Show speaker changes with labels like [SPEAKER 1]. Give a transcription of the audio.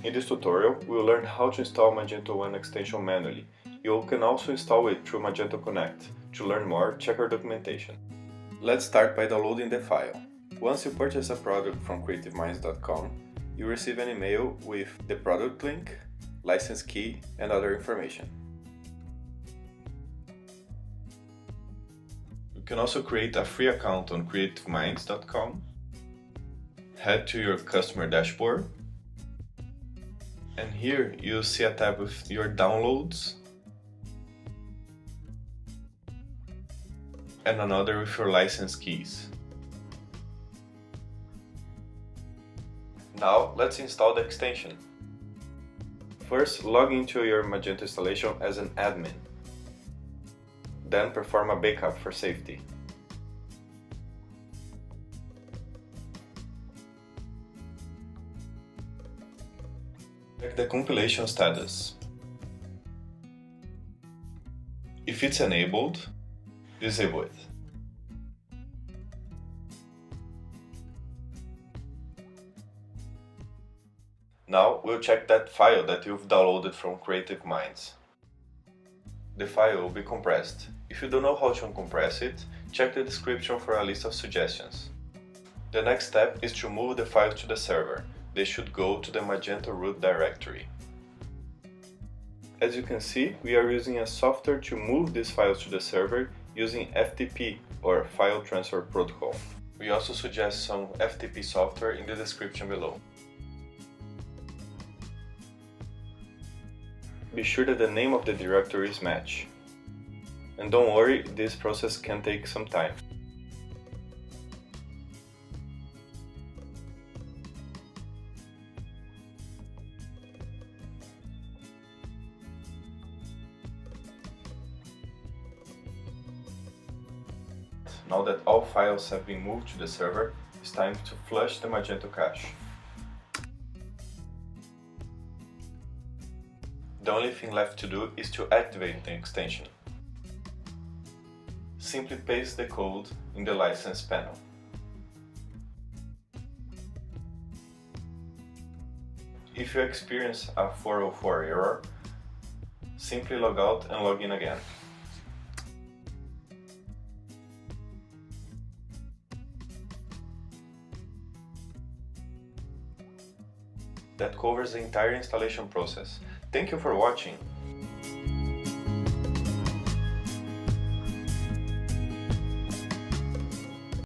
[SPEAKER 1] In this tutorial, we will learn how to install Magento 1 extension manually. You can also install it through Magento Connect. To learn more, check our documentation. Let's start by downloading the file. Once you purchase a product from CreativeMinds.com, you receive an email with the product link, license key, and other information. You can also create a free account on CreativeMinds.com, head to your customer dashboard, and here you'll see a tab with your downloads and another with your license keys. Now let's install the extension. First, log into your Magento installation as an admin. Then perform a backup for safety. Check the compilation status. If it's enabled, disable it. Now we'll check that file that you've downloaded from CreativeMinds. The file will be compressed. If you don't know how to uncompress it, check the description for a list of suggestions. The next step is to move the files to the server. They should go to the Magento root directory. As you can see, we are using a software to move these files to the server using FTP or File Transfer Protocol. We also suggest some FTP software in the description below. Be sure that the name of the directories match. And don't worry, this process can take some time. Now that all files have been moved to the server, it's time to flush the Magento cache. The only thing left to do is to activate the extension. Simply paste the code in the license panel. If you experience a 404 error, simply log out and log in again. That covers the entire installation process. Thank you for watching.